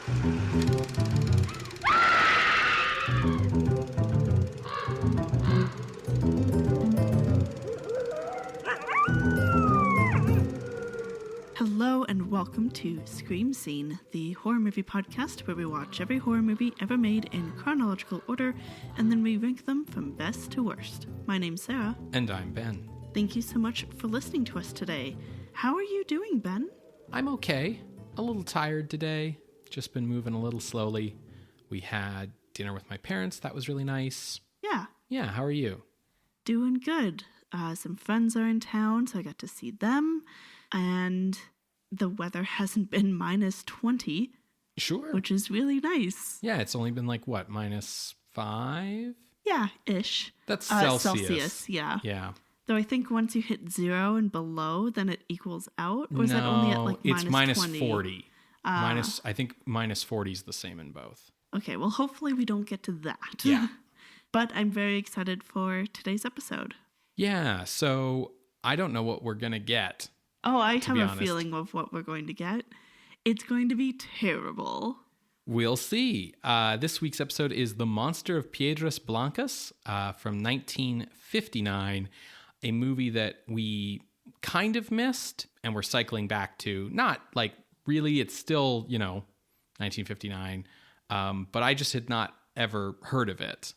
Hello and welcome to Scream Scene, the horror movie podcast where we watch every horror movie ever made in chronological order and then we rank them from best to worst. My name's Sarah. And I'm Ben. Thank you so much for listening to us today. How are you doing, Ben? I'm okay. A little tired today. Just been moving a little slowly. We had dinner with my parents. That was really nice. Yeah, how are you? Doing good. Some friends are in town, so I got to see them. And the weather hasn't been minus 20. Sure. Which is really nice. Yeah, it's only been like, what, -5? Yeah, ish. That's Celsius. Celsius, yeah. Yeah. Though I think once you hit 0 and below, then it equals out? Or is that only at like it's minus 20? -40. I think -40 is the same in both. Okay, well, hopefully we don't get to that. Yeah. But I'm very excited for today's episode. Yeah, so I don't know what we're going to get. Oh, I have a feeling of what we're going to get. It's going to be terrible. We'll see. This week's episode is The Monster of Piedras Blancas from 1959, a movie that we kind of missed and we're cycling back to. Not like really, it's still, 1959, but I just had not ever heard of it.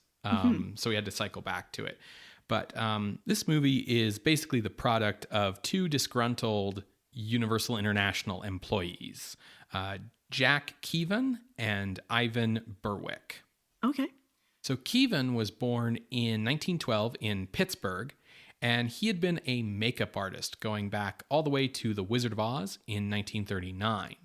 So we had to cycle back to it. But this movie is basically the product of two disgruntled Universal International employees, Jack Keevan and Irvin Berwick. Okay. So Keevan was born in 1912 in Pittsburgh, and he had been a makeup artist going back all the way to The Wizard of Oz in 1939.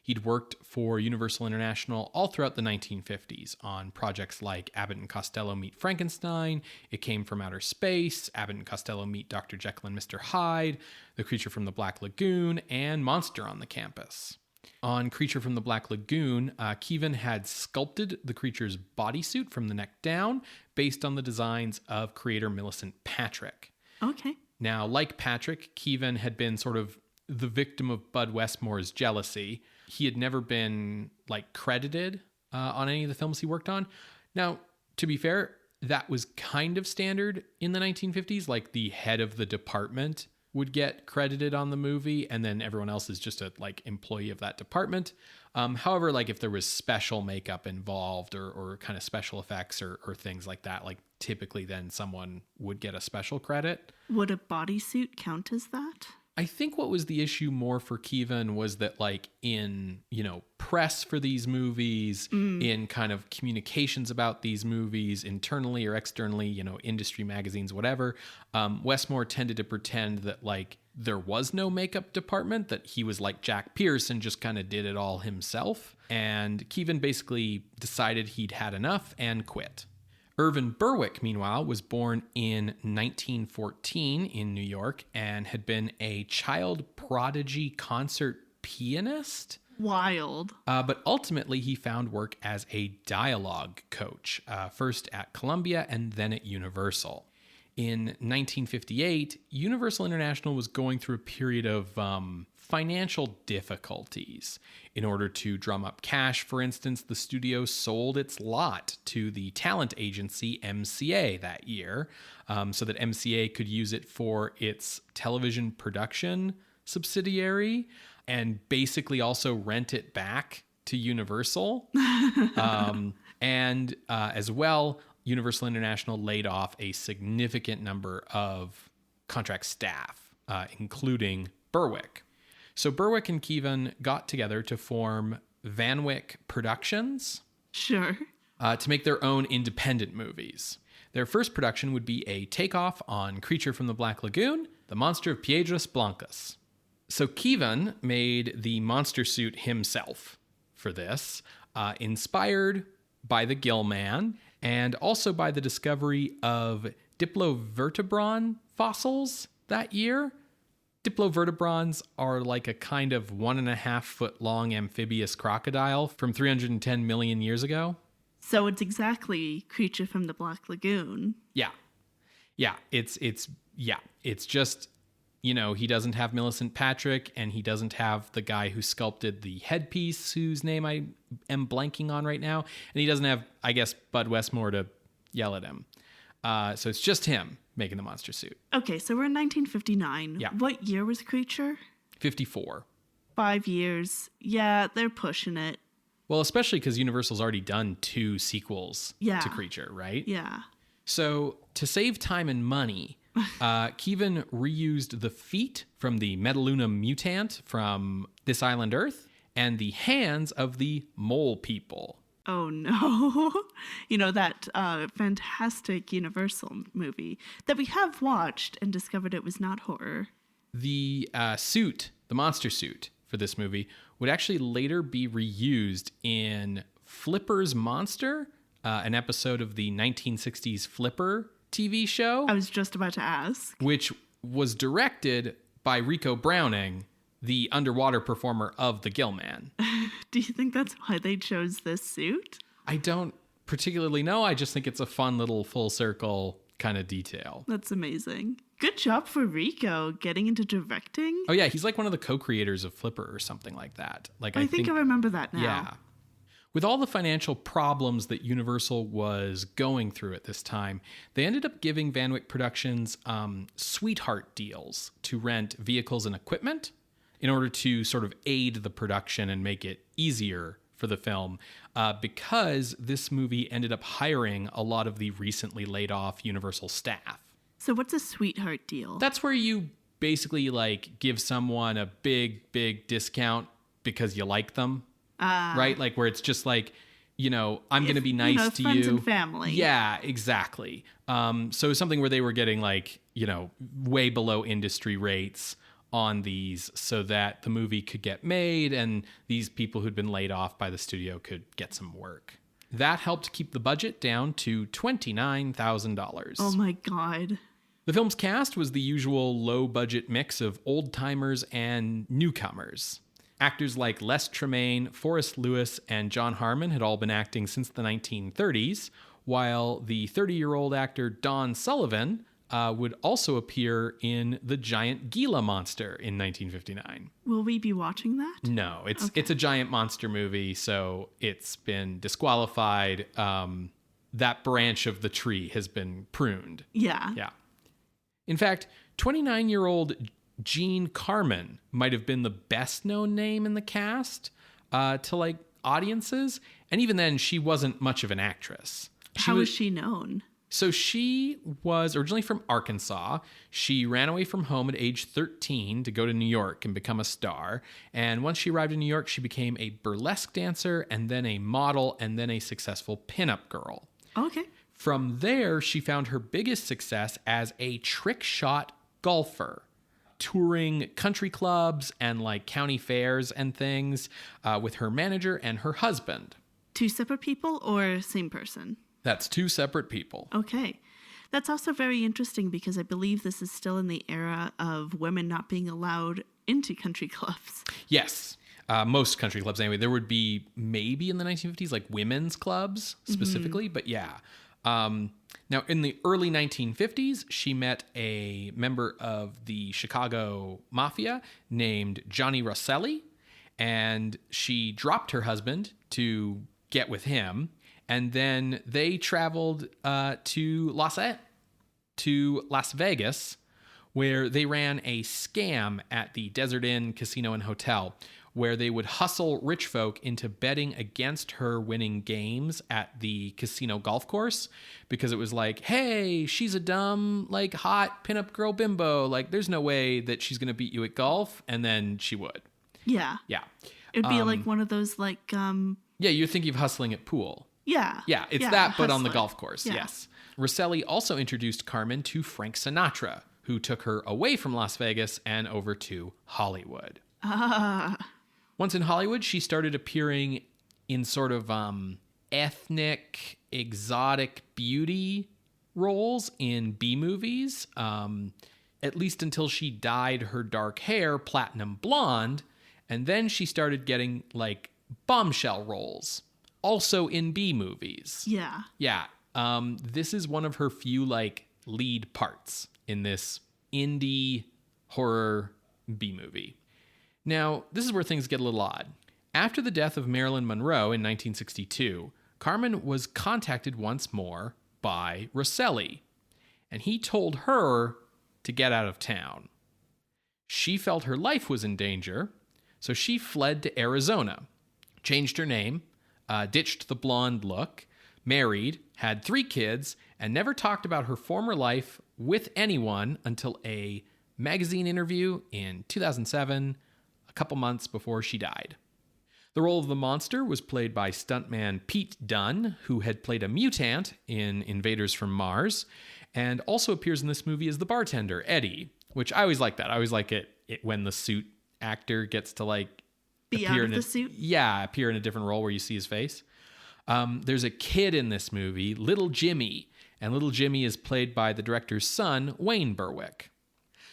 He'd worked for Universal International all throughout the 1950s on projects like Abbott and Costello Meet Frankenstein, It Came from Outer Space, Abbott and Costello Meet Dr. Jekyll and Mr. Hyde, The Creature from the Black Lagoon, and Monster on the Campus. On Creature from the Black Lagoon, Keevan had sculpted the creature's bodysuit from the neck down based on the designs of creator Millicent Patrick. Okay. Now, like Patrick, Keevan had been sort of the victim of Bud Westmore's jealousy. He had never been credited on any of the films he worked on. Now, to be fair, that was kind of standard in the 1950s. Like the head of the department would get credited on the movie, and then everyone else is just a employee of that department. However, if there was special makeup involved or kind of special effects or things like that, typically then someone would get a special credit. Would a bodysuit count as that? I think what was the issue more for Keevan was that in, press for these movies, in kind of communications about these movies internally or externally, industry magazines, whatever, Westmore tended to pretend that there was no makeup department, that he was like Jack Pierce and just kind of did it all himself. And Keevan basically decided he'd had enough and quit. Irvin Berwick, meanwhile, was born in 1914 in New York and had been a child prodigy concert pianist. Wild. But ultimately, he found work as a dialogue coach, first at Columbia and then at Universal. In 1958, Universal International was going through a period of financial difficulties. In order to drum up cash, for instance, the studio sold its lot to the talent agency MCA that year, so that MCA could use it for its television production subsidiary and basically also rent it back to Universal. And as well, Universal International laid off a significant number of contract staff, including Berwick. So Berwick and Keevan got together to form Van Wyck Productions. Sure. To make their own independent movies. Their first production would be a takeoff on Creature from the Black Lagoon, The Monster of Piedras Blancas. So Keevan made the monster suit himself for this, inspired by the Gill Man and also by the discovery of Diplovertebron fossils that year. Diplovertebrons are like a kind of 1.5 foot long amphibious crocodile from 310 million years ago. So it's exactly Creature from the Black Lagoon. Yeah. It's just you know, he doesn't have Millicent Patrick, and he doesn't have the guy who sculpted the headpiece, whose name I am blanking on right now. And he doesn't have, I guess, Bud Westmore to yell at him. So it's just him making the monster suit. Okay, so we're in 1959. Yeah. What year was Creature? 54. 5 years. Yeah, they're pushing it. Well, especially because Universal's already done 2 sequels to Creature, right? Yeah. So to save time and money, Keevan reused the feet from the Metaluna mutant from This Island Earth and the hands of the mole people. Oh, no. You know, that fantastic Universal movie that we have watched and discovered it was not horror. The suit, the monster suit for this movie, would actually later be reused in Flipper's Monster, an episode of the 1960s Flipper TV show. I was just about to ask. Which was directed by Rico Browning, the underwater performer of The Gill Man. Do you think that's why they chose this suit? I don't particularly know. I just think it's a fun little full circle kind of detail. That's amazing. Good job for Rico getting into directing. Oh, yeah. He's like one of the co-creators of Flipper or something like that. Like I think I remember that now. Yeah. With all the financial problems that Universal was going through at this time, they ended up giving Van Wyck Productions sweetheart deals to rent vehicles and equipment in order to sort of aid the production and make it easier for the film, because this movie ended up hiring a lot of the recently laid off Universal staff. So what's a sweetheart deal? That's where you basically like give someone a big discount because you like them. Right? Like where it's just like, you know, I'm going to be nice to friends you. And family. Yeah, exactly. So something where they were getting like, you know, way below industry rates on these so that the movie could get made and these people who'd been laid off by the studio could get some work. That helped keep the budget down to $29,000. Oh my God. The film's cast was the usual low-budget mix of old-timers and newcomers. Actors like Les Tremayne, Forrest Lewis, and John Harmon had all been acting since the 1930s, while the 30-year-old actor Don Sullivan would also appear in The Giant Gila Monster in 1959. Will we be watching that? No, it's a giant monster movie, so it's been disqualified. That branch of the tree has been pruned. Yeah. Yeah. In fact, 29-year-old Jean Carmen might have been the best known name in the cast to like audiences. And even then, she wasn't much of an actress. How was she known? So she was originally from Arkansas. She ran away from home at age 13 to go to New York and become a star. And once she arrived in New York, she became a burlesque dancer and then a model and then a successful pinup girl. Okay. From there, she found her biggest success as a trick shot golfer, touring country clubs and like county fairs and things with her manager and her husband. 2 separate people or same person? That's 2 separate people. Okay. That's also very interesting because I believe this is still in the era of women not being allowed into country clubs. Yes. Most country clubs anyway. There would be maybe in the 1950s like women's clubs specifically, but yeah. Now, in the early 1950s, she met a member of the Chicago Mafia named Johnny Rosselli, and she dropped her husband to get with him, and then they traveled to Las Vegas, where they ran a scam at the Desert Inn Casino and Hotel, where they would hustle rich folk into betting against her winning games at the casino golf course, because it was like, hey, she's a dumb, like, hot pinup girl bimbo. Like, there's no way that she's going to beat you at golf. And then she would. Yeah. Yeah. It'd be like one of those, like... Yeah, you're thinking of hustling at pool. Yeah. Yeah, it's that, but on the hustling. golf course, Yeah. yes. Rosselli also introduced Carmen to Frank Sinatra, who took her away from Las Vegas and over to Hollywood. Once in Hollywood, she started appearing in sort of ethnic, exotic beauty roles in B-movies, at least until she dyed her dark hair platinum blonde, and then she started getting, like, bombshell roles, also in B-movies. Yeah. Yeah. This is one of her few, like, lead parts in this indie horror B-movie. Now, this is where things get a little odd. After the death of Marilyn Monroe in 1962, Carmen was contacted once more by Rosselli, and he told her to get out of town. She felt her life was in danger, so she fled to Arizona, changed her name, ditched the blonde look, married, had 3 kids, and never talked about her former life with anyone until a magazine interview in 2007, a couple months before she died. The role of the monster was played by stuntman Pete Dunne, who had played a mutant in Invaders from Mars, and also appears in this movie as the bartender, Eddie, which I always like that. I always like it when the suit actor gets to like be out of the suit? Yeah, appear in a different role where you see his face. There's a kid in this movie, Little Jimmy, and Little Jimmy is played by the director's son, Wayne Berwick.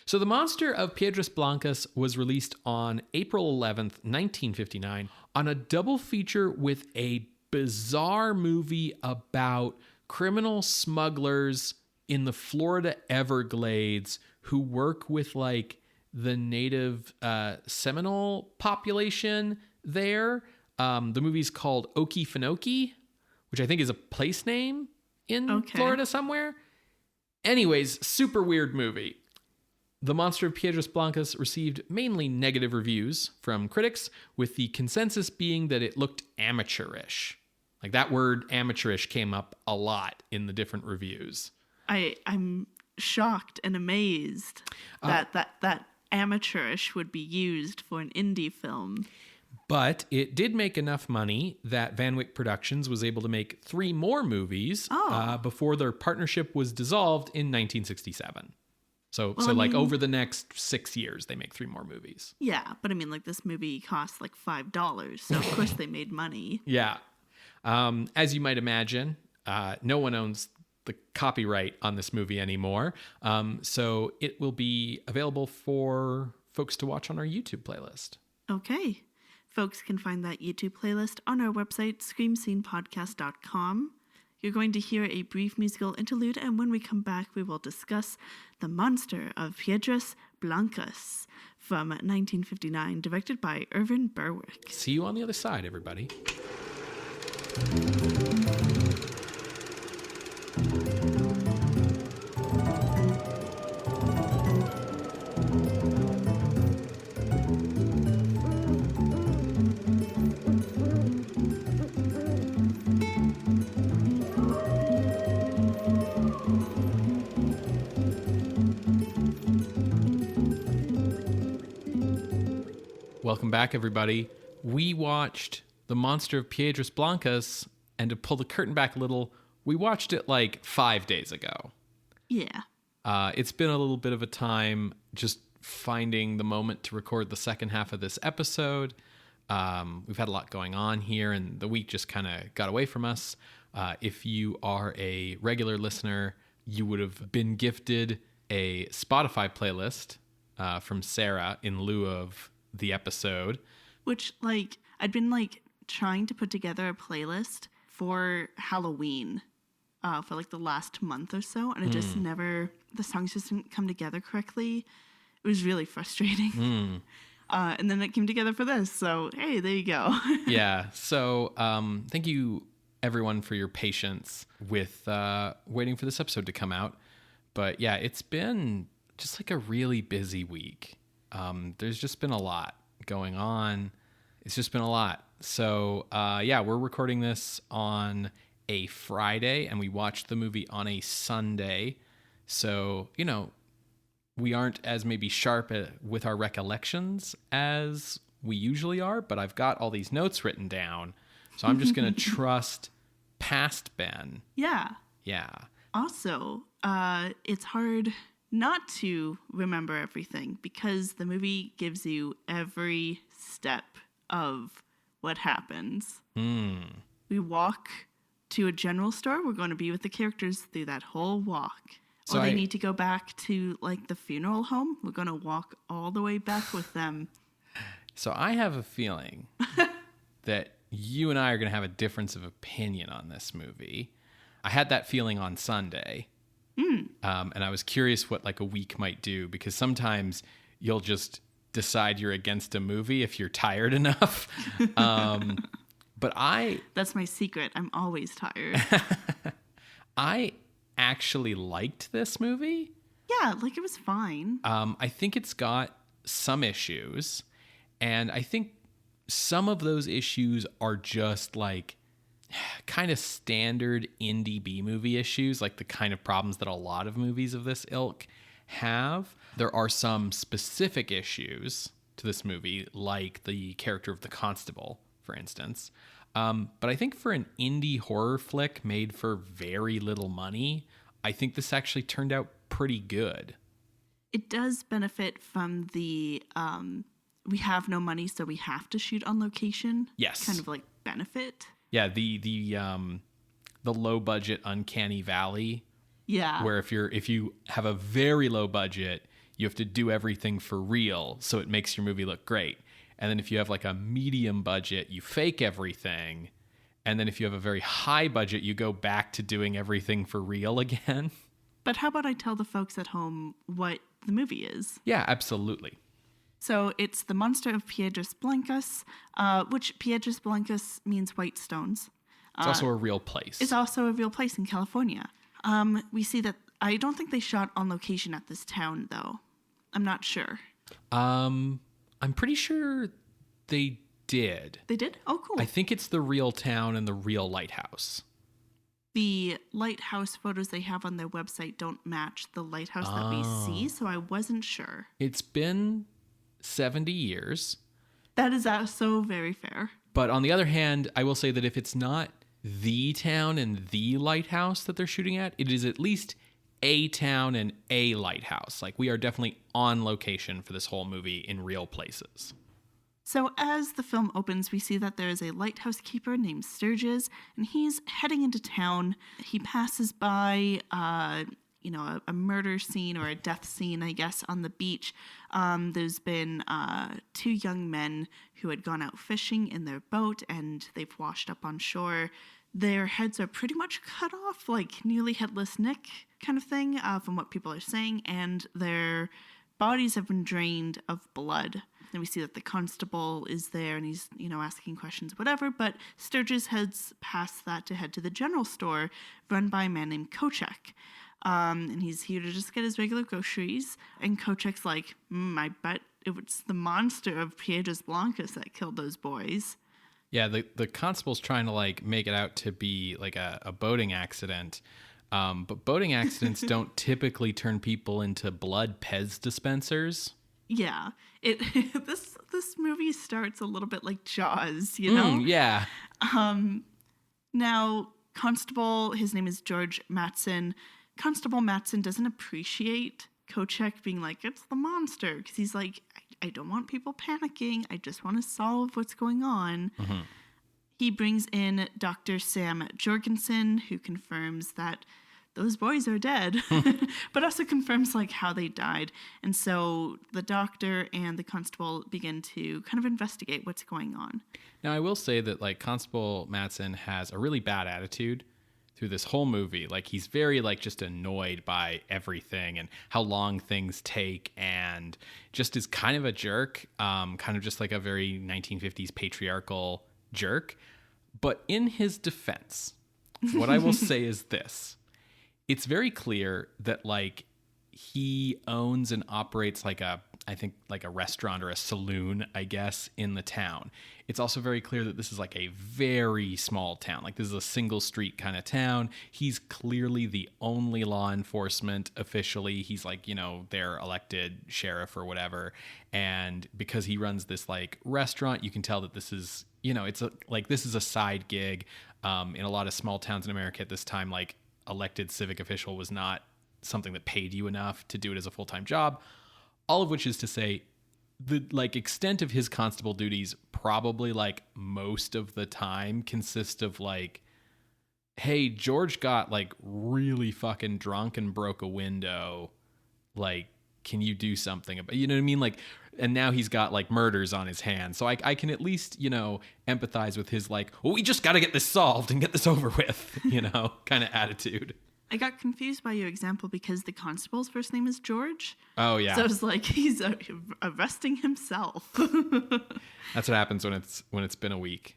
So The Monster of Piedras Blancas was released on April 11th, 1959, on a double feature with a bizarre movie about criminal smugglers in the Florida Everglades who work with like the native Seminole population there. The movie's called Okefenokee, which I think is a place name in Florida somewhere. Anyways, super weird movie. The Monster of Piedras Blancas received mainly negative reviews from critics, with the consensus being that it looked amateurish. Like that word amateurish came up a lot in the different reviews. I'm shocked and amazed that amateurish would be used for an indie film. But it did make enough money that Van Wyck Productions was able to make 3 more movies before their partnership was dissolved in 1967. So over the next 6 years, they make 3 more movies. Yeah, but I mean, like this movie cost like $5, so of course they made money. Yeah. As you might imagine, no one owns the copyright on this movie anymore. So it will be available for folks to watch on our YouTube playlist. Okay. Folks can find that YouTube playlist on our website, screamscenepodcast.com. You're going to hear a brief musical interlude, and when we come back, we will discuss The Monster of Piedras Blancas from 1959, directed by Irvin Berwick. See you on the other side, everybody. Welcome back, everybody. We watched The Monster of Piedras Blancas, and to pull the curtain back a little, we watched it like 5 days ago. Yeah. It's been a little bit of a time just finding the moment to record the second half of this episode. We've had a lot going on here, and the week just kind of got away from us. If you are a regular listener, you would have been gifted a Spotify playlist from Sarah in lieu of the episode. Which, like, I'd been, like, trying to put together a playlist for Halloween for, like, the last month or so, and it just never, the songs just didn't come together correctly. It was really frustrating. And then it came together for this, so, hey, there you go. Yeah, so thank you, everyone, for your patience with waiting for this episode to come out. But, yeah, it's been just, like, a really busy week. There's just been a lot going on. It's just been a lot. So, yeah, we're recording this on a Friday, and we watched the movie on a Sunday. So, you know, we aren't as maybe sharp with our recollections as we usually are, but I've got all these notes written down. So I'm just going to trust past Ben. Yeah. Yeah. Also, it's hard not to remember everything because the movie gives you every step of what happens. We walk to a general store. We're going to be with the characters through that whole walk. So they need to go back to like the funeral home. We're going to walk all the way back with them. So I have a feeling that you and I are going to have a difference of opinion on this movie. I had that feeling on Sunday. And I was curious what like a week might do, because sometimes you'll just decide you're against a movie if you're tired enough. But That's my secret. I'm always tired. I actually liked this movie. Yeah, like it was fine. I think it's got some issues, and I think some of those issues are just like kind of standard indie B-movie issues, like the kind of problems that a lot of movies of this ilk have. There are some specific issues to this movie, like the character of the constable, for instance. But I think for an indie horror flick made for very little money, I think this actually turned out pretty good. It does benefit from the we have no money, so we have to shoot on location. Yes. Kind of like benefit. Yeah, the low budget Uncanny Valley. Yeah. Where if you have a very low budget, you have to do everything for real, so it makes your movie look great. And then if you have like a medium budget, you fake everything. And then if you have a very high budget, you go back to doing everything for real again. But how about I tell the folks at home what the movie is? Yeah, absolutely. So it's the Monster of Piedras Blancas, which Piedras Blancas means white stones. It's also a real place. It's also a real place in California. We see that I don't think they shot on location at this town, though. I'm not sure. I'm pretty sure they did. They did? Oh, cool. I think it's the real town and the real lighthouse. The lighthouse photos they have on their website don't match the lighthouse that we see, so I wasn't sure. It's been 70 years. That is so very fair. But on the other hand, I will say that if it's not the town and the lighthouse that they're shooting at, it is at least a town and a lighthouse. Like, we are definitely on location for this whole movie in real places. So as the film opens, we see that there is a lighthouse keeper named Sturgis, and he's heading into town. He passes by, a murder scene or a death scene, I guess, on the beach. There's been 2 young men who had gone out fishing in their boat, and they've washed up on shore. Their heads are pretty much cut off, like nearly headless Nick kind of thing, from what people are saying, and their bodies have been drained of blood. And we see that the constable is there and he's, asking questions, whatever. But Sturgis heads past that to head to the general store run by a man named Kochek. And he's here to just get his regular groceries. And Kochek's like, I bet it was the monster of Piedras Blancas that killed those boys. Yeah, the constable's trying to make it out to be like a boating accident. But boating accidents don't typically turn people into blood Pez dispensers. Yeah, this movie starts a little bit like Jaws, you know? Yeah. Now, Constable, his name is George Mattson. Constable Mattson doesn't appreciate Kochek being like, it's the monster, because he's like, I don't want people panicking. I just want to solve what's going on. Mm-hmm. He brings in Dr. Sam Jorgensen, who confirms that those boys are dead, but also confirms how they died. And so the doctor and the constable begin to kind of investigate what's going on. Now, I will say that Constable Mattson has a really bad attitude through this whole movie. He's very just annoyed by everything and how long things take, and just is kind of a jerk, kind of just like a very 1950s patriarchal jerk. But in his defense, what I will say is this. It's very clear that he owns and operates a restaurant or a saloon, I guess, in the town. It's also very clear that this is a very small town. This is a single street kind of town. He's clearly the only law enforcement officially. He's their elected sheriff or whatever. And because he runs this restaurant, you can tell that this is, this is a side gig. In a lot of small towns in America at this time, elected civic official was not something that paid you enough to do it as a full-time job. All of which is to say, the extent of his constable duties probably most of the time consist of hey, George got really fucking drunk and broke a window. Can you do something about, you know what I mean? And now he's got murders on his hands. So I can at least, empathize with his well, we just got to get this solved and get this over with, kind of attitude. I got confused by your example because the constable's first name is George. Oh, yeah. So I was like, he's arresting himself. That's what happens when it's been a week.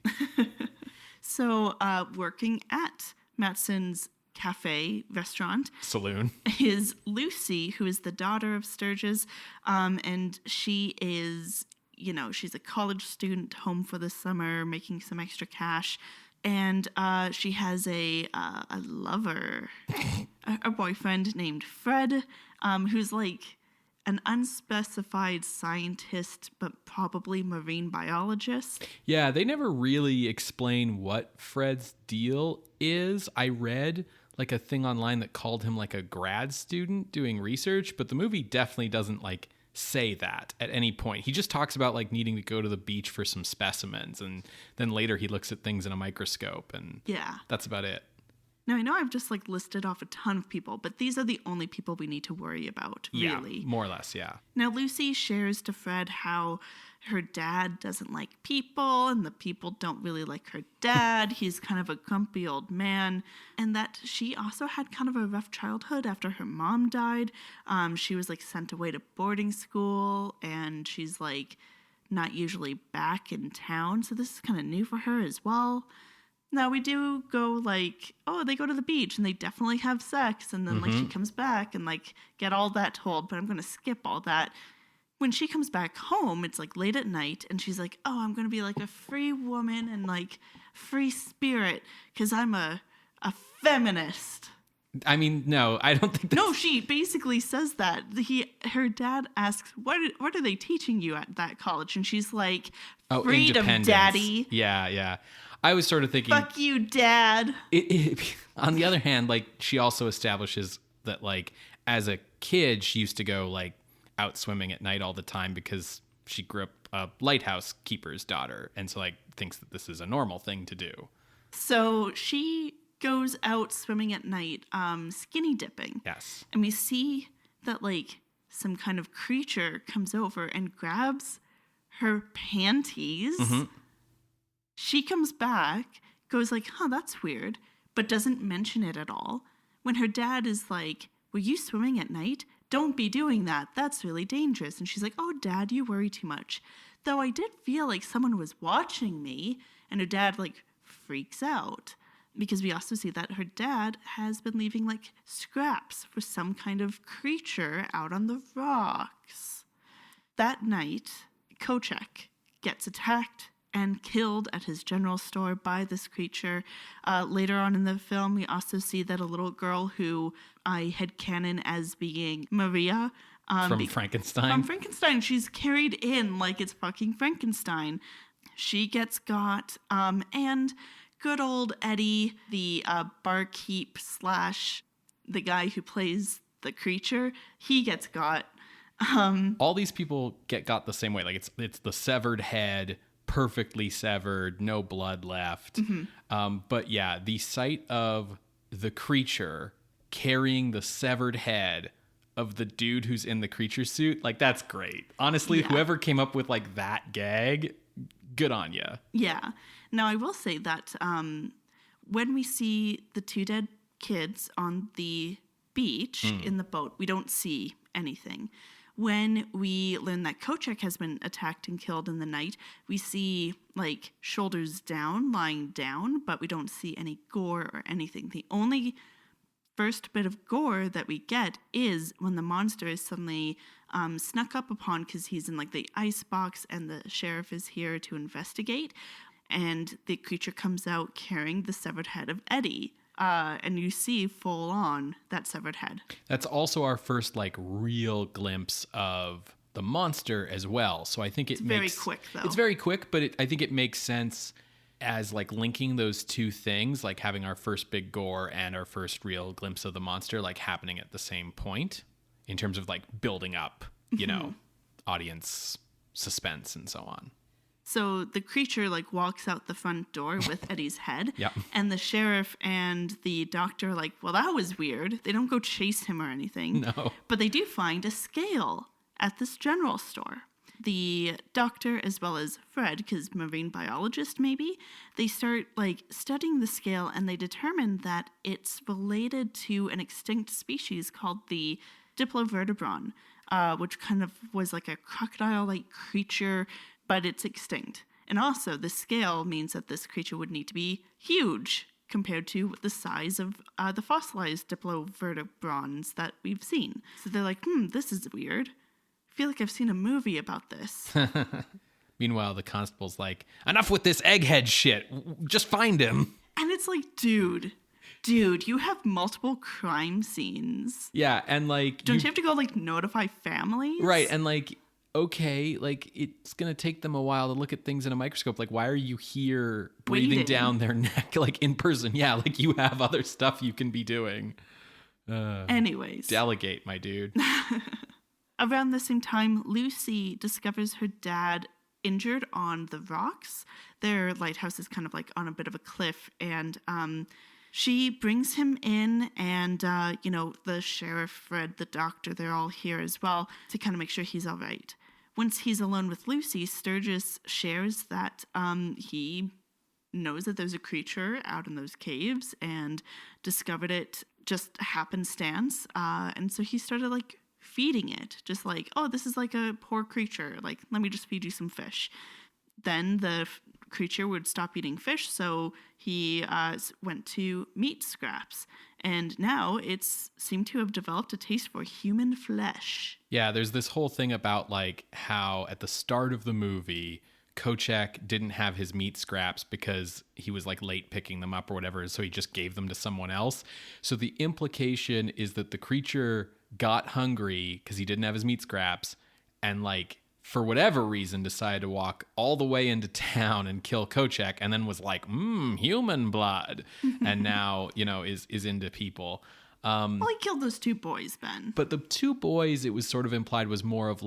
So working at Matson's cafe restaurant Saloon is Lucy, who is the daughter of Sturgis. And she is, she's a college student home for the summer, making some extra cash. And she has a lover, a boyfriend named Fred, who's like an unspecified scientist, but probably marine biologist. Yeah, they never really explain what Fred's deal is. I read like a thing online that called him like a grad student doing research, but the movie definitely doesn't like say that at any point. He just talks about like needing to go to the beach for some specimens, and then later he looks at things in a microscope, and that's about it. Now, I know I've just like listed off a ton of people, but these are the only people we need to worry about, really. Yeah, more or less, yeah. Now, Lucy shares to Fred how her dad doesn't like people, and the people don't really like her dad. He's kind of a grumpy old man, and that she also had kind of a rough childhood after her mom died. She was like sent away to boarding school, and she's like not usually back in town, so this is kind of new for her as well. Now, we do go like, they go to the beach and they definitely have sex. And then like she comes back and like get all that told. But I'm going to skip all that. When she comes back home, it's like late at night. And she's like, I'm going to be like a free woman and like free spirit because I'm a feminist. I mean, no, I don't think that's... No, she basically says that. Her dad asks, what are they teaching you at that college? And she's like, freedom, daddy. Yeah. I was sort of thinking... Fuck you, Dad. On the other hand, like, she also establishes that, like, as a kid, she used to go, like, out swimming at night all the time because she grew up a lighthouse keeper's daughter. And so, like, thinks that this is a normal thing to do. So she goes out swimming at night, skinny dipping. Yes. And we see that, like, some kind of creature comes over and grabs her panties. Mm-hmm. She comes back, goes like, that's weird, but doesn't mention it at all. When her dad is like, were you swimming at night? Don't be doing that. That's really dangerous. And she's like, Dad, you worry too much. Though I did feel like someone was watching me. And her dad like freaks out because we also see that her dad has been leaving like scraps for some kind of creature out on the rocks. That night, Kochek gets attacked and killed at his general store by this creature. Later on in the film, we also see that a little girl who I headcanon as being Maria. From Frankenstein? From Frankenstein. She's carried in like it's fucking Frankenstein. She gets got, and good old Eddie, the barkeep / the guy who plays the creature, he gets got. All these people get got the same way. Like it's the severed head, perfectly severed, no blood left. Mm-hmm. But yeah, the sight of the creature carrying the severed head of the dude who's in the creature suit, like that's great. Honestly, whoever came up with like that gag, good on you. Yeah. Now I will say that when we see the two dead kids on the beach in the boat, we don't see anything. When we learn that Kochek has been attacked and killed in the night, we see, like, shoulders down, lying down, but we don't see any gore or anything. The only first bit of gore that we get is when the monster is suddenly snuck up upon because he's in, like, the ice box and the sheriff is here to investigate, and the creature comes out carrying the severed head of Eddie. And you see full on that severed head. That's also our first like real glimpse of the monster as well. So I think it's very quick though. It's very quick, but I think it makes sense as like linking those two things, like having our first big gore and our first real glimpse of the monster like happening at the same point in terms of like building up, you know, audience suspense and so on. So the creature like walks out the front door with Eddie's head. Yep. And the sheriff and the doctor are like, well, that was weird. They don't go chase him or anything. No. But they do find a scale at this general store. the doctor, as well as Fred, because marine biologist maybe, they start studying the scale, and they determine that it's related to an extinct species called the Diplovertebron, which kind of was like a crocodile-like creature, but it's extinct. And also, the scale means that this creature would need to be huge compared to the size of the fossilized Diplovertebrons that we've seen. So they're like, this is weird. I feel like I've seen a movie about this. Meanwhile, the constable's like, enough with this egghead shit. Just find him. And it's like, dude, you have multiple crime scenes. Yeah, and don't you have to go notify families? Right, and okay, it's gonna take them a while to look at things in a microscope. Why are you here breathing down their neck in person? Yeah, you have other stuff you can be doing. Anyways. Delegate, my dude. Around the same time, Lucy discovers her dad injured on the rocks. Their lighthouse is kind of on a bit of a cliff, and she brings him in, and the sheriff, Fred, the doctor, they're all here as well to kind of make sure he's all right. Once he's alone with Lucy, Sturgis shares that he knows that there's a creature out in those caves and discovered it just happenstance, and so he started feeding it, just oh, this is a poor creature, let me just feed you some fish. Then the creature would stop eating fish, so he went to meat scraps, and now it's seemed to have developed a taste for human flesh. Yeah, there's this whole thing about how at the start of the movie, Kochek didn't have his meat scraps because he was late picking them up or whatever, so he just gave them to someone else. So the implication is that the creature got hungry because he didn't have his meat scraps, and for whatever reason decided to walk all the way into town and kill Kochek, and then was human blood, and now is into people. Well, he killed those two boys, Ben. But the two boys, it was sort of implied, was more of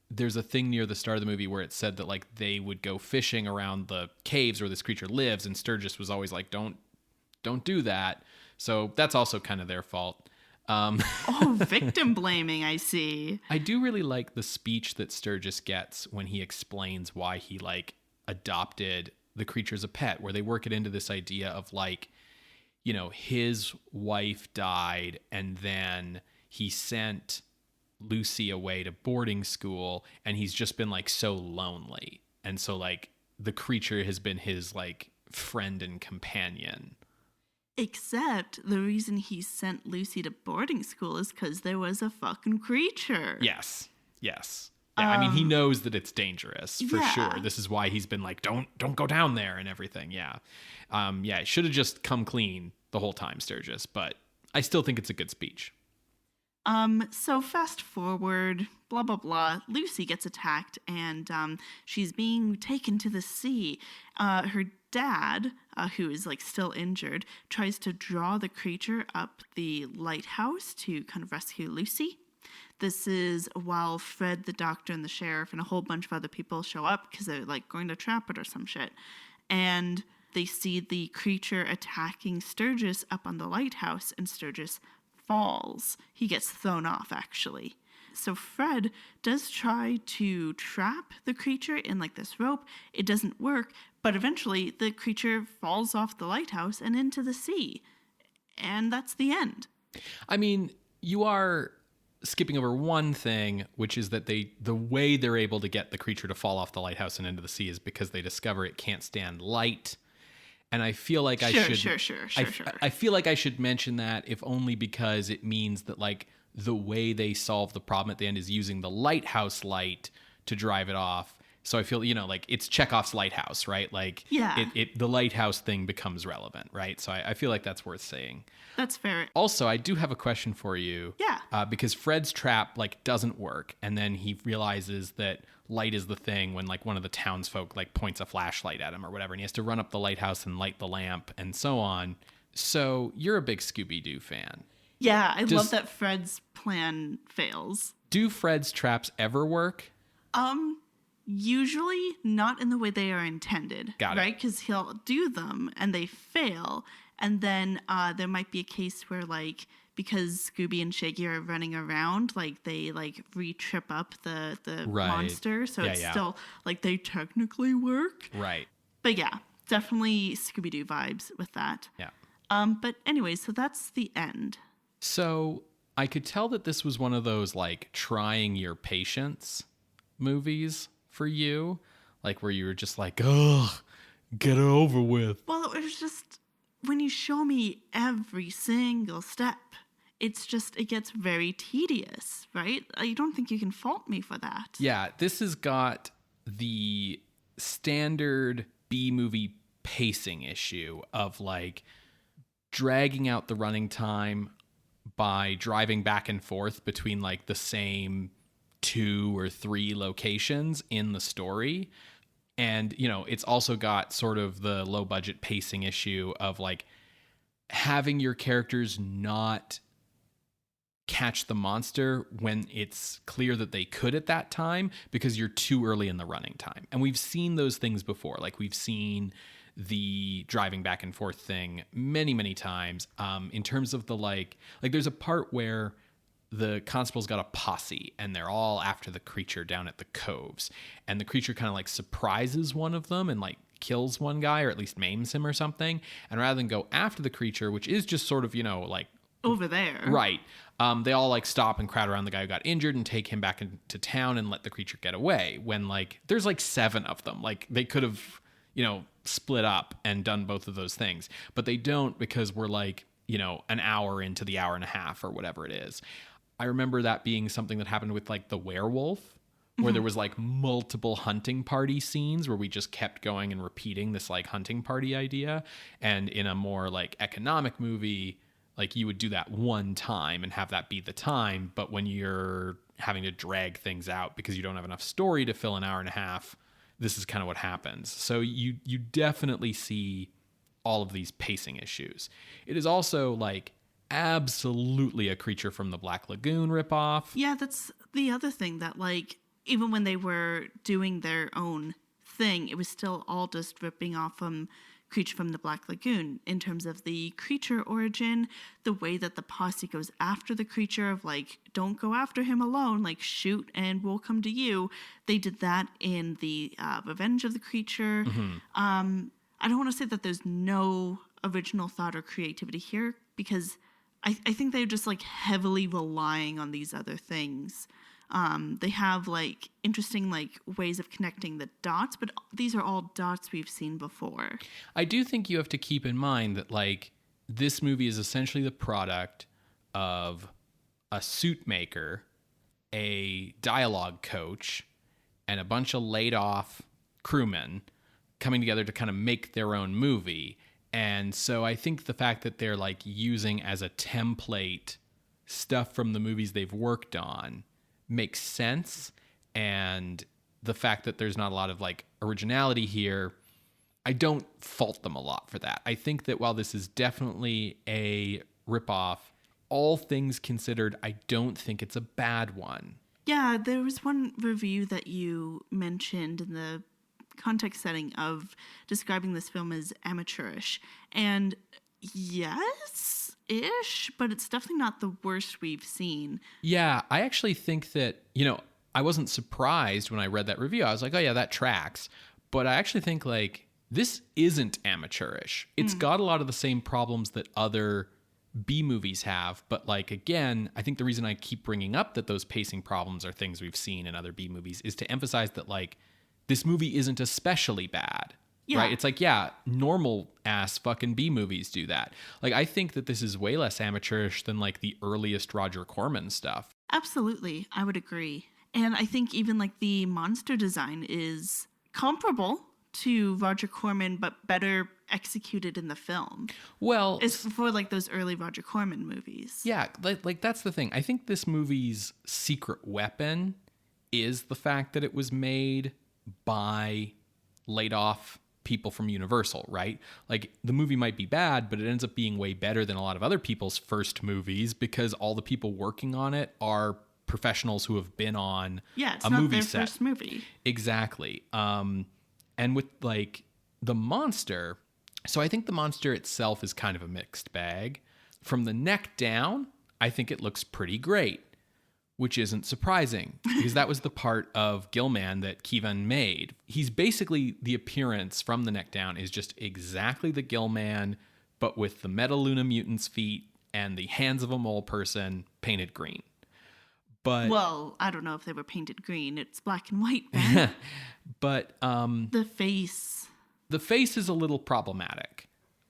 there's a thing near the start of the movie where it said that they would go fishing around the caves where this creature lives, and Sturgis was always don't do that. So that's also kind of their fault. Victim blaming, I see. I do really like the speech that Sturgis gets when he explains why he adopted the creature as a pet, where they work it into this idea of his wife died, and then he sent Lucy away to boarding school, and he's just been so lonely, and so the creature has been his friend and companion. Except the reason he sent Lucy to boarding school is because there was a fucking creature. Yes. Yeah, I mean, he knows that it's dangerous, for sure. This is why he's been don't go down there and everything, yeah. It should have just come clean the whole time, Sturgis, but I still think it's a good speech. So fast forward, blah, blah, blah. Lucy gets attacked, and she's being taken to the sea. Her dad, who is still injured, tries to draw the creature up the lighthouse to kind of rescue Lucy. This is while Fred, the doctor, and the sheriff, and a whole bunch of other people show up because they're going to trap it or some shit. And they see the creature attacking Sturgis up on the lighthouse, and Sturgis falls. He gets thrown off, actually. So Fred does try to trap the creature in this rope. It doesn't work, but eventually the creature falls off the lighthouse and into the sea. And that's the end. I mean, you are skipping over one thing, which is that the way they're able to get the creature to fall off the lighthouse and into the sea is because they discover it can't stand light. And I feel like I feel like I should mention that, if only because it means that the way they solve the problem at the end is using the lighthouse light to drive it off. So I feel, it's Chekhov's lighthouse, right? The lighthouse thing becomes relevant, right? So I feel like that's worth saying. That's fair. Also, I do have a question for you. Yeah. Because Fred's trap doesn't work, and then he realizes that light is the thing when one of the townsfolk points a flashlight at him or whatever, and he has to run up the lighthouse and light the lamp and so on. So you're a big Scooby-Doo fan. Yeah, I love that Fred's plan fails. Do Fred's traps ever work? Usually not in the way they are intended. Got it. Right? Because he'll do them and they fail. And then there might be a case where, like, because Scooby and Shaggy are running around, like, they, like, re-trip up the Right. monster. So Yeah, it's yeah. still, like, they technically work. Right. But yeah, definitely Scooby-Doo vibes with that. Yeah. But anyway, so that's the end. So I could tell that this was one of those, like, trying your patience movies for you. Like, where you were just like, ugh, get it over with. Well, it was just, when you show me every single step, it's just, it gets very tedious, right? I don't think you can fault me for that. Yeah, this has got the standard B-movie pacing issue of, like, dragging out the running time by driving back and forth between, like, the same 2 or 3 locations in the story. And, you know, it's also got sort of the low budget pacing issue of, like, having your characters not catch the monster when it's clear that they could at that time because you're too early in the running time. And we've seen those things before. Like, we've seen the driving back and forth thing many, many times. In terms of the, like there's a part where the constable's got a posse and they're all after the creature down at the coves, and the creature kind of, like, surprises one of them and, like, kills one guy, or at least maims him or something. And rather than go after the creature, which is just sort of, you know, like, Over there. right, they all, like, stop and crowd around the guy who got injured and take him back into town and let the creature get away, when, like, there's, like, 7 of them. Like, they could have, you know, split up and done both of those things, but they don't, because we're, like, you know, an hour into the hour and a half or whatever it is. I remember that being something that happened with, like, the werewolf, where there was, like, multiple hunting party scenes where we just kept going and repeating this, like, hunting party idea. And in a more, like, economic movie, like, you would do that one time and have that be the time. But when you're having to drag things out because you don't have enough story to fill an hour and a half, this is kind of what happens. So you definitely see all of these pacing issues. It is also, like, absolutely a Creature from the Black Lagoon ripoff. Yeah, that's the other thing, that, like, even when they were doing their own thing, it was still all just ripping off from Creature from the Black Lagoon in terms of the creature origin, the way that the posse goes after the creature, of, like, don't go after him alone, like, shoot and we'll come to you. They did that in the Revenge of the Creature. I don't want to say that there's no original thought or creativity here, because I think they're just, like, heavily relying on these other things. They have, like, interesting, like, ways of connecting the dots, but these are all dots we've seen before. I do think you have to keep in mind that, like, this movie is essentially the product of a suit maker, a dialogue coach, and a bunch of laid off crewmen coming together to kind of make their own movie. And so I think the fact that they're, like, using as a template stuff from the movies they've worked on makes sense. And the fact that there's not a lot of, like, originality here, I don't fault them a lot for that. I think that while this is definitely a ripoff, all things considered, I don't think it's a bad one. Yeah, there was one review that you mentioned in the context setting of describing this film as amateurish. And yes-ish, but it's definitely not the worst we've seen. Yeah, I actually think that, you know, I wasn't surprised when I read that review. I was like, oh yeah, that tracks. But I actually think, like, this isn't amateurish. It's got a lot of the same problems that other B movies have. But, like, again, I think the reason I keep bringing up that those pacing problems are things we've seen in other B movies is to emphasize that, like, this movie isn't especially bad. Yeah. Right? It's like, yeah, normal ass fucking B movies do that. Like, I think that this is way less amateurish than, like, the earliest Roger Corman stuff. Absolutely. I would agree. And I think even, like, the monster design is comparable to Roger Corman, but better executed in the film. Well, it's for, like, those early Roger Corman movies. Yeah, like that's the thing. I think this movie's secret weapon is the fact that it was made by laid off people from Universal, right? Like, the movie might be bad, but it ends up being way better than a lot of other people's first movies because all the people working on it are professionals who have been on it's a not movie their set. first movie. Exactly. And with like the monster, so I think the monster itself is kind of a mixed bag. From the neck down, I think it looks pretty great, which isn't surprising because that was the part of Gilman that Keevan made. He's basically, the appearance from the neck down is just exactly the Gilman, but with the Metaluna mutant's feet and the hands of a mole person painted green. But well, I don't know if they were painted green. It's black and white, man. But the face is a little problematic.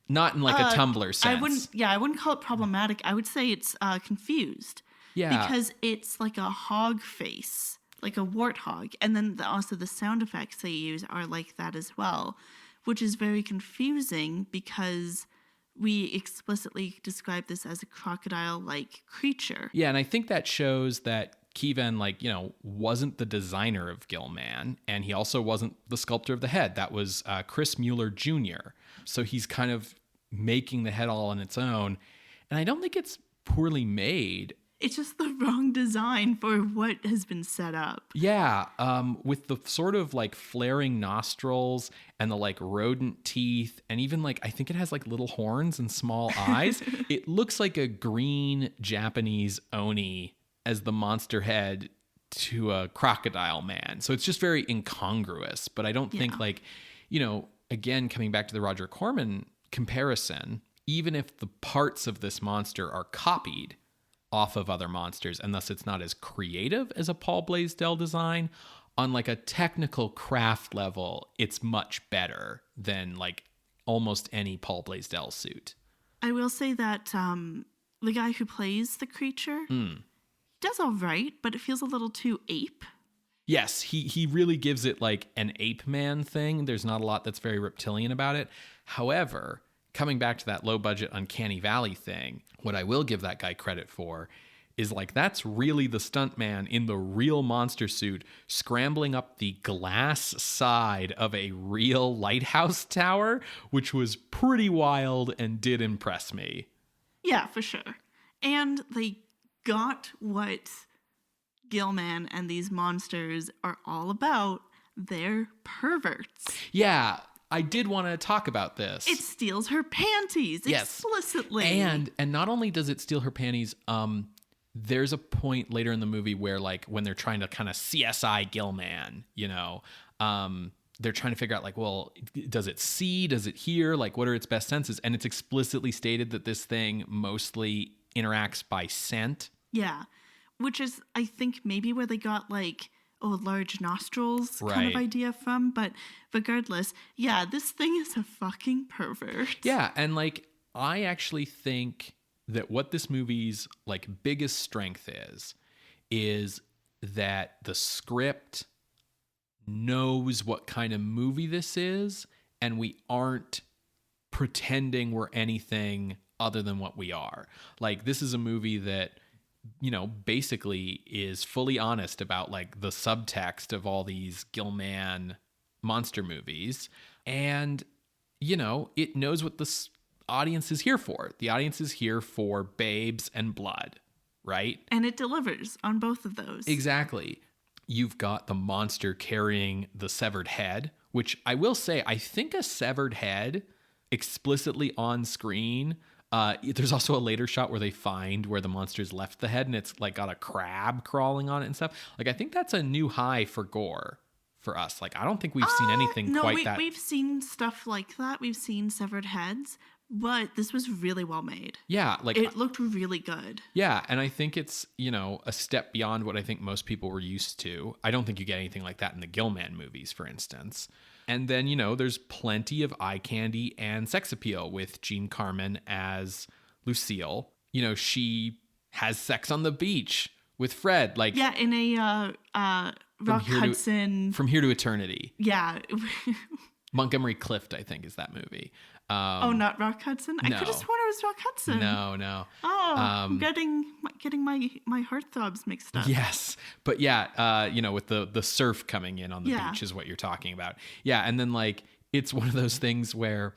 Not in like a Tumblr sense. I wouldn't call it problematic. I would say it's confused. Yeah. Because it's like a hog face, like a warthog. And then also the sound effects they use are like that as well, which is very confusing because we explicitly describe this as a crocodile-like creature. Yeah, and I think that shows that Keevan, wasn't the designer of Gilman, and he also wasn't the sculptor of the head. That was Chris Mueller Jr. So he's kind of making the head all on its own. And I don't think it's poorly made. It's just the wrong design for what has been set up. Yeah, with the sort of like flaring nostrils and the like rodent teeth, and even like I think it has like little horns and small eyes. It looks like a green Japanese oni as the monster head to a crocodile man. So it's just very incongruous. But I don't think again, coming back to the Roger Corman comparison, even if the parts of this monster are copied off of other monsters, and thus it's not as creative as a Paul Blaisdell design, on like a technical craft level, it's much better than like almost any Paul Blaisdell suit. I will say that the guy who plays the creature does all right, but it feels a little too ape. Yes, he really gives it like an ape man thing. There's not a lot that's very reptilian about it. However, coming back to that low budget Uncanny Valley thing, what I will give that guy credit for is like that's really the stuntman in the real monster suit scrambling up the glass side of a real lighthouse tower, which was pretty wild and did impress me. Yeah, for sure. And they got what Gilman and these monsters are all about. They're perverts. Yeah, I did want to talk about this. It steals her panties explicitly. And not only does it steal her panties, there's a point later in the movie where like when they're trying to kind of CSI Gilman, they're trying to figure out like, well, does it see? Does it hear? Like, what are its best senses? And it's explicitly stated that this thing mostly interacts by scent. Yeah, which is, I think, maybe where they got like, large nostrils kind of idea from. But regardless, yeah, this thing is a fucking pervert. Yeah, and like, I actually think that what this movie's like biggest strength is that the script knows what kind of movie this is, and we aren't pretending we're anything other than what we are. Like, this is a movie that, basically is fully honest about like the subtext of all these Gilman monster movies. And, it knows what the audience is here for. The audience is here for babes and blood, right? And it delivers on both of those. Exactly. You've got the monster carrying the severed head, which I will say, I think a severed head explicitly on screen. There's also a later shot where they find where the monster's left the head, and it's like got a crab crawling on it and stuff. Like, I think that's a new high for gore for us. Like, I don't think we've seen anything quite that. We've seen stuff like that. We've seen severed heads, but this was really well made. Yeah, like it looked really good. Yeah, and I think it's, a step beyond what I think most people were used to. I don't think you get anything like that in the Gilman movies, for instance. And then, there's plenty of eye candy and sex appeal with Jean Carmen as Lucille. She has sex on the beach with Fred. Like, yeah, in a Rock Hudson. From Here to Eternity. Yeah. Montgomery Clift, I think, is that movie. Not Rock Hudson? No. I could have sworn it was Rock Hudson. No. Oh, I'm getting my heartthrobs mixed up. Yes. But yeah, with the surf coming in on the beach is what you're talking about. Yeah, and then like it's one of those things where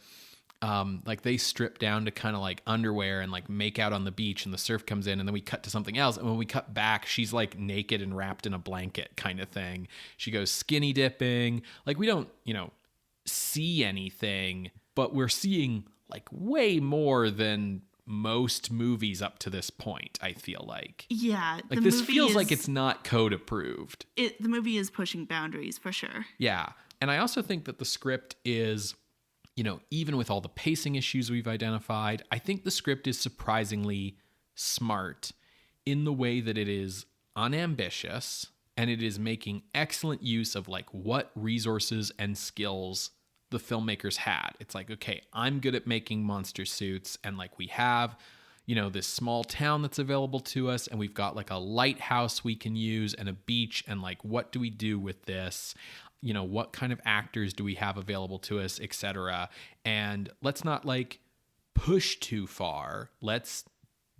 Like they strip down to kind of like underwear and like make out on the beach, and the surf comes in, and then we cut to something else. And when we cut back, she's like naked and wrapped in a blanket kind of thing. She goes skinny dipping. Like we don't, see anything, but we're seeing like way more than most movies up to this point, I feel like. Yeah. Like this feels like it's not code approved. The movie is pushing boundaries for sure. Yeah. And I also think that the script is, even with all the pacing issues we've identified, I think the script is surprisingly smart in the way that it is unambitious and it is making excellent use of like what resources and skills the filmmakers had. It's like, okay, I'm good at making monster suits, and like we have, this small town that's available to us, and we've got like a lighthouse we can use and a beach, and like what do we do with this? What kind of actors do we have available to us, etc. And let's not like push too far. Let's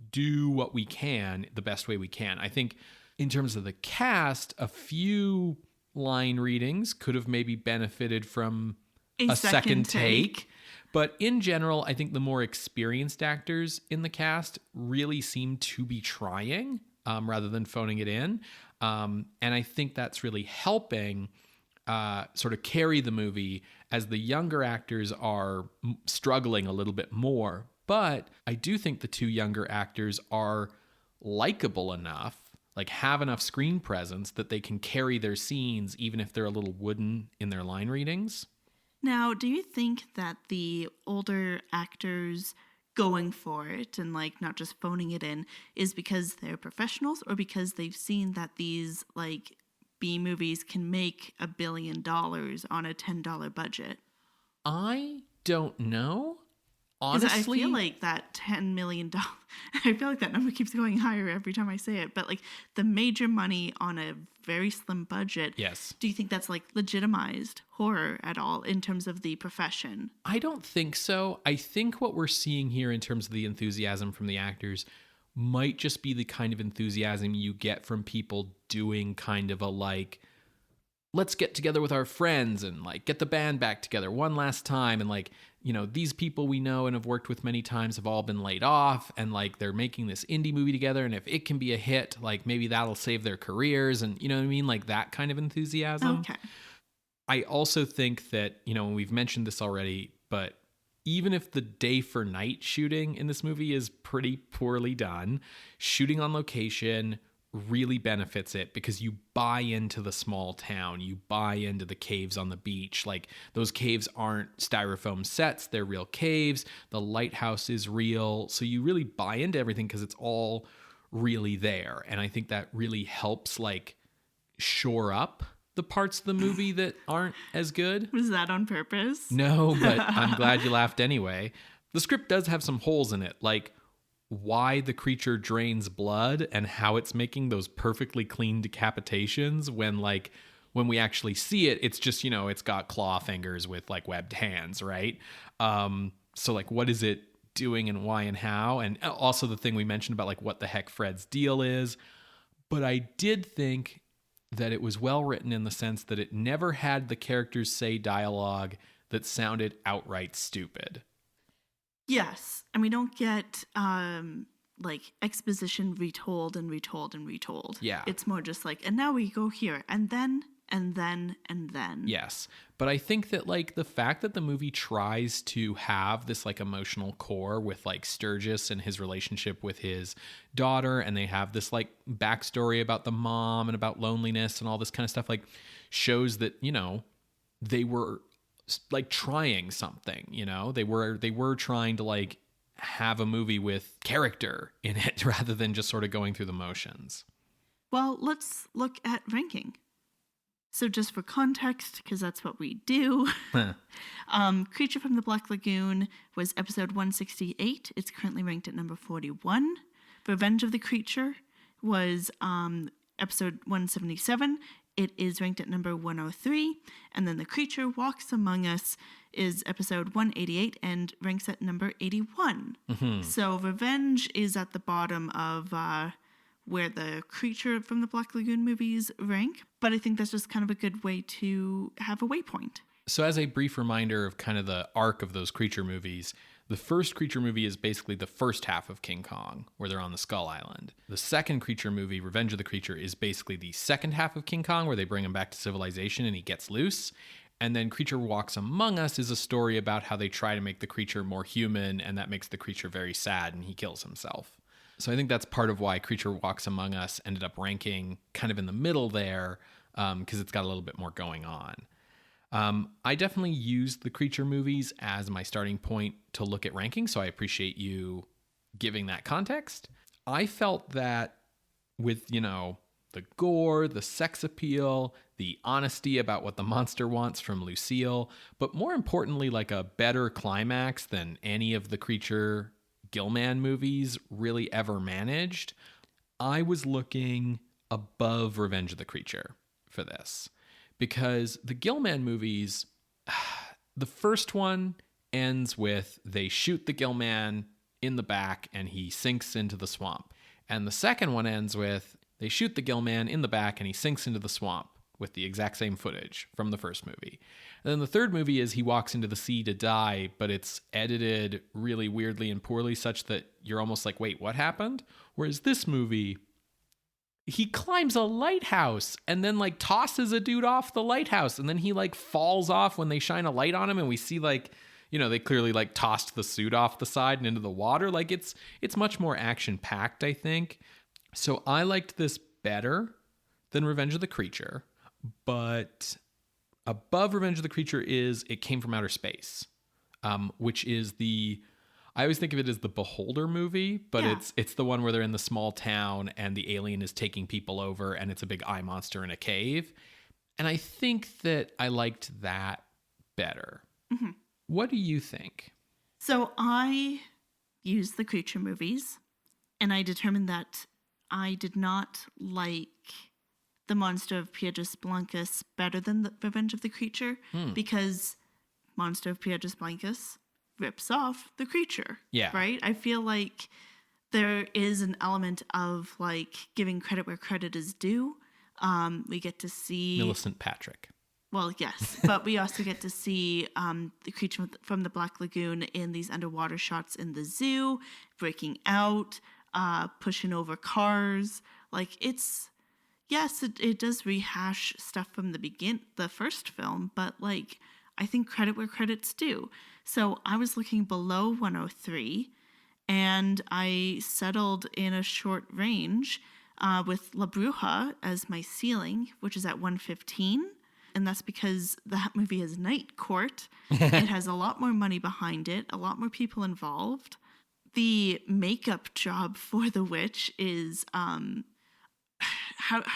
do what we can the best way we can. I think in terms of the cast, a few line readings could have maybe benefited from a second take. But in general, I think the more experienced actors in the cast really seem to be trying rather than phoning it in. And I think that's really helping sort of carry the movie as the younger actors are struggling a little bit more. But I do think the two younger actors are likable enough, like have enough screen presence that they can carry their scenes even if they're a little wooden in their line readings. Now, do you think that the older actors going for it and like not just phoning it in is because they're professionals, or because they've seen that these like B movies can make $1 billion on a $10 budget? I don't know. Honestly, I feel like that $10 million, I feel like that number keeps going higher every time I say it, but like the major money on a very slim budget. Yes. Do you think that's like legitimized horror at all in terms of the profession? I don't think so. I think what we're seeing here in terms of the enthusiasm from the actors might just be the kind of enthusiasm you get from people doing kind of a like, let's get together with our friends and like get the band back together one last time. And like, these people we know and have worked with many times have all been laid off, and like they're making this indie movie together. And if it can be a hit, like maybe that'll save their careers. And you know what I mean? Like that kind of enthusiasm. Okay. I also think that, we've mentioned this already, but even if the day for night shooting in this movie is pretty poorly done, shooting on location really benefits it because you buy into the small town, you buy into the caves on the beach. Like those caves aren't styrofoam sets, they're real caves. The lighthouse is real. So you really buy into everything because it's all really there. And I think that really helps like shore up the parts of the movie that aren't as good. Was that on purpose? No, but I'm glad you laughed anyway. The script does have some holes in it, like why the creature drains blood and how it's making those perfectly clean decapitations when we actually see it, it's just, it's got claw fingers with like webbed hands, right? So like what is it doing and why and how? And also the thing we mentioned about like what the heck Fred's deal is. But I did think that it was well written in the sense that it never had the characters say dialogue that sounded outright stupid. Yes. And we don't get like exposition retold and retold and retold. Yeah. It's more just like, and now we go here, and then, and then, and then. Yes. But I think that like the fact that the movie tries to have this like emotional core with like Sturgis and his relationship with his daughter, and they have this like backstory about the mom and about loneliness and all this kind of stuff, like shows that, they were like trying something, they were trying to like have a movie with character in it rather than just sort of going through the motions. Well, let's look at ranking. So just for context, because that's what we do, Creature from the Black Lagoon was episode 168. It's currently ranked at number 41. Revenge of the Creature was episode 177. It is ranked at number 103. And then The Creature Walks Among Us is episode 188 and ranks at number 81. Mm-hmm. So Revenge is at the bottom of where the Creature from the Black Lagoon movies rank. But I think that's just kind of a good way to have a waypoint. So as a brief reminder of kind of the arc of those creature movies, the first creature movie is basically the first half of King Kong, where they're on the Skull Island. The second creature movie, Revenge of the Creature, is basically the second half of King Kong, where they bring him back to civilization and he gets loose. And then Creature Walks Among Us is a story about how they try to make the creature more human, and that makes the creature very sad, and he kills himself. So I think that's part of why Creature Walks Among Us ended up ranking kind of in the middle there, because it's got a little bit more going on. I definitely used the creature movies as my starting point to look at ranking, so I appreciate you giving that context. I felt that with, the gore, the sex appeal, the honesty about what the monster wants from Lucille, but more importantly, like a better climax than any of the Creature Gilman movies really ever managed, I was looking above Revenge of the Creature for this. Because the Gilman movies, the first one ends with they shoot the Gilman in the back and he sinks into the swamp. And the second one ends with they shoot the Gilman in the back and he sinks into the swamp with the exact same footage from the first movie. And then the third movie is he walks into the sea to die, but it's edited really weirdly and poorly such that you're almost like, wait, what happened? Whereas this movie, he climbs a lighthouse and then like tosses a dude off the lighthouse, and then he like falls off when they shine a light on him, and we see like, they clearly like tossed the suit off the side and into the water. Like it's much more action packed, I think. So I liked this better than Revenge of the Creature, but above Revenge of the Creature is It Came from Outer Space, which is I always think of it as the Beholder movie, but yeah. It's the one where they're in the small town and the alien is taking people over and it's a big eye monster in a cave. And I think that I liked that better. Mm-hmm. What do you think? So I used the creature movies and I determined that I did not like the Monster of Piedras Blancas better than the Revenge of the Creature because Monster of Piedras Blancas rips off the creature. Yeah. Right? I feel like there is an element of like giving credit where credit is due. We get to see Millicent Patrick. Well, yes, but we also get to see the creature from the Black Lagoon in these underwater shots in the zoo, breaking out, pushing over cars. Like it does rehash stuff from the first film, but like I think credit where credit's due. So I was looking below 103, and I settled in a short range with La Bruja as my ceiling, which is at 115. And that's because that movie is Night Court. It has a lot more money behind it, a lot more people involved. The makeup job for the witch is, how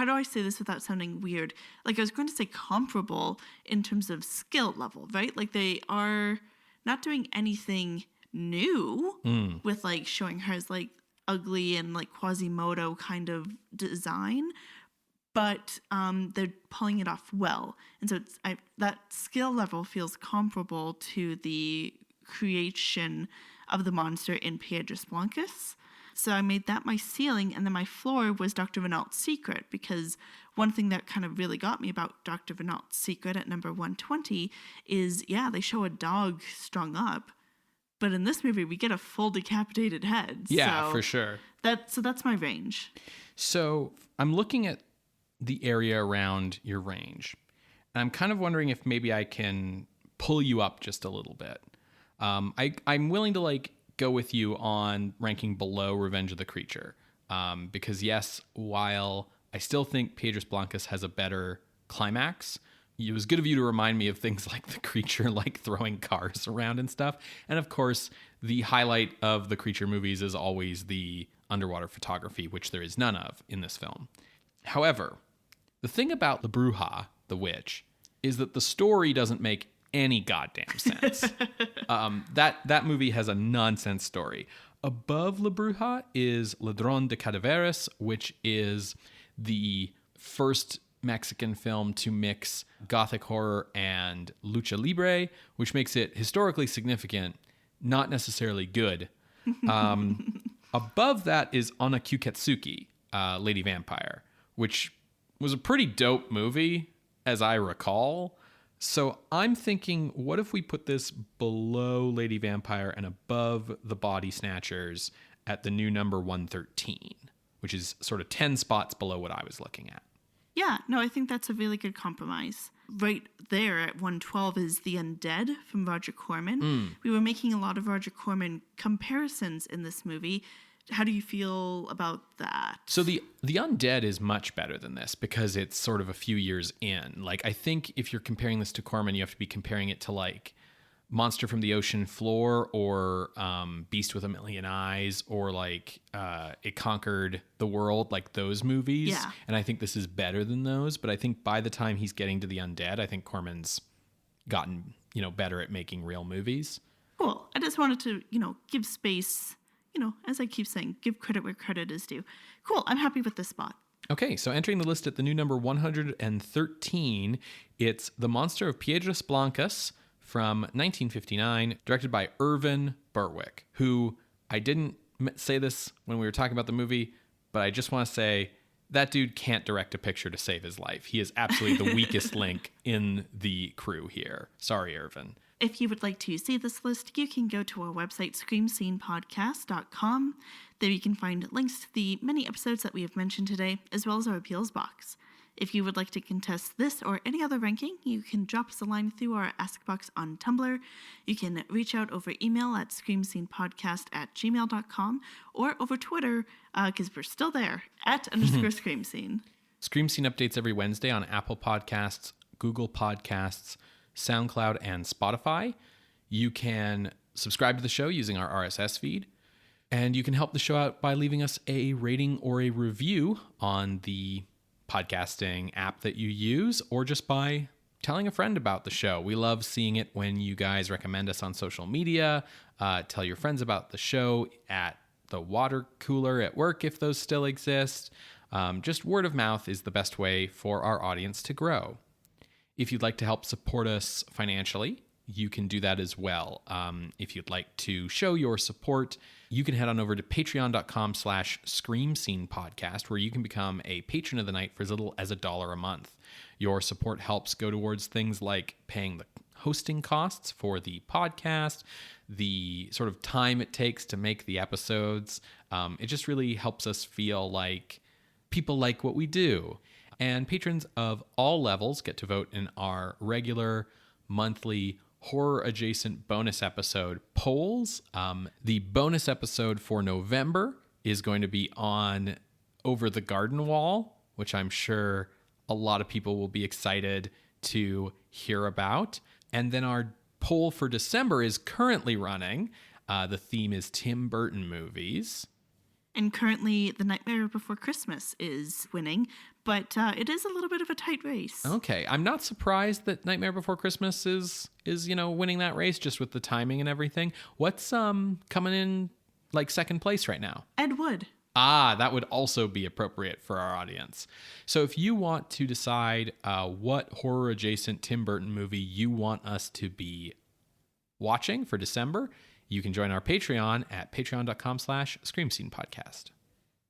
do I say this without sounding weird? Like I was going to say comparable in terms of skill level, right? Like they are not doing anything new with like showing her as like ugly and like Quasimodo kind of design. But they're pulling it off well. And so that skill level feels comparable to the creation of the monster in Piedras Blancas. So I made that my ceiling, and then my floor was Dr. Renault's Secret, because one thing that kind of really got me about Dr. Renault's Secret at number 120 is, they show a dog strung up, but in this movie we get a full decapitated head. Yeah, so for sure. That's my range. So I'm looking at the area around your range, and I'm kind of wondering if maybe I can pull you up just a little bit. I'm willing to like go with you on ranking below Revenge of the Creature, because yes, while I still think Piedras Blancas has a better climax, it was good of you to remind me of things like the creature like throwing cars around and stuff. And of course, the highlight of the creature movies is always the underwater photography, which there is none of in this film. However, the thing about La Bruja, the witch, is that the story doesn't make any goddamn sense. That movie has a nonsense story. Above La Bruja is Ladrón de Cadáveres, which is the first Mexican film to mix gothic horror and lucha libre, which makes it historically significant, not necessarily good. Above that is Onna Kyuketsuki, Lady Vampire, which was a pretty dope movie, as I recall. So I'm thinking, what if we put this below Lady Vampire and above the Body Snatchers at the new number 113, which is sort of 10 spots below what I was looking at? Yeah, no, I think that's a really good compromise. Right there at 112 is The Undead from Roger Corman. We were making a lot of Roger Corman comparisons in this movie. How do you feel about that? So the Undead is much better than this because it's sort of a few years in. Like, I think if you're comparing this to Corman, you have to be comparing it to like Monster from the Ocean Floor or Beast with a Million Eyes or like It Conquered the World, like those movies. Yeah. And I think this is better than those. But I think by the time he's getting to the Undead, I think Corman's gotten, better at making real movies. Cool. I just wanted to, give space, as I keep saying, give credit where credit is due. Cool. I'm happy with this spot. Okay, so entering the list at the new number 113, it's The Monster of Piedras Blancas from 1959, directed by Irvin Berwick, who I didn't say this when we were talking about the movie, but I just want to say that dude can't direct a picture to save his life. He is absolutely the weakest link in the crew here. Sorry, Irvin. If you would like to see this list, you can go to our website, screamscenepodcast.com. There you can find links to the many episodes that we have mentioned today, as well as our appeals box. If you would like to contest this or any other ranking, you can drop us a line through our Ask box on Tumblr. You can reach out over email at screamscenepodcast@gmail.com or over Twitter, because we're still there, @_screamscene. Scream Scene updates every Wednesday on Apple Podcasts, Google Podcasts, SoundCloud, and Spotify. You can subscribe to the show using our RSS feed, and you can help the show out by leaving us a rating or a review on the podcasting app that you use, or just by telling a friend about the show. We love seeing it when you guys recommend us on social media. Tell your friends about the show at the water cooler at work, if those still exist. Just word of mouth is the best way for our audience to grow. If you'd like to help support us financially, you can do that as well. If you'd like to show your support, you can head on over to patreon.com/screamscenepodcast, where you can become a patron of the night for as little as $1 a month. Your support helps go towards things like paying the hosting costs for the podcast, the sort of time it takes to make the episodes. It just really helps us feel like people like what we do. And patrons of all levels get to vote in our regular monthly horror-adjacent bonus episode polls. The bonus episode for November is going to be on Over the Garden Wall, which I'm sure a lot of people will be excited to hear about. And then our poll for December is currently running. The theme is Tim Burton movies. And currently, The Nightmare Before Christmas is winning, but it is a little bit of a tight race. Okay, I'm not surprised that Nightmare Before Christmas is winning that race, just with the timing and everything. What's coming in like second place right now? Ed Wood. That would also be appropriate for our audience. So if you want to decide what horror-adjacent Tim Burton movie you want us to be watching for December, you can join our Patreon at patreon.com/screamscenepodcast.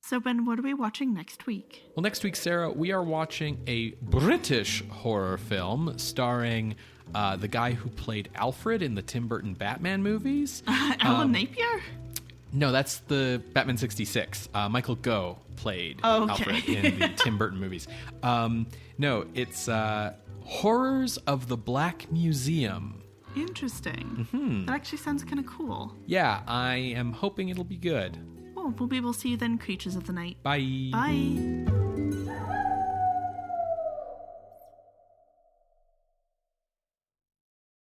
So, Ben, what are we watching next week? Well, next week, Sarah, we are watching a British horror film starring the guy who played Alfred in the Tim Burton Batman movies. Alan Napier? No, that's the Batman 66. Michael Gough played Alfred in the Tim Burton movies. No, it's Horrors of the Black Museum. Interesting. Mm-hmm. That actually sounds kind of cool. Yeah, I am hoping it'll be good. Well, we'll see you then, creatures of the night. Bye. Bye.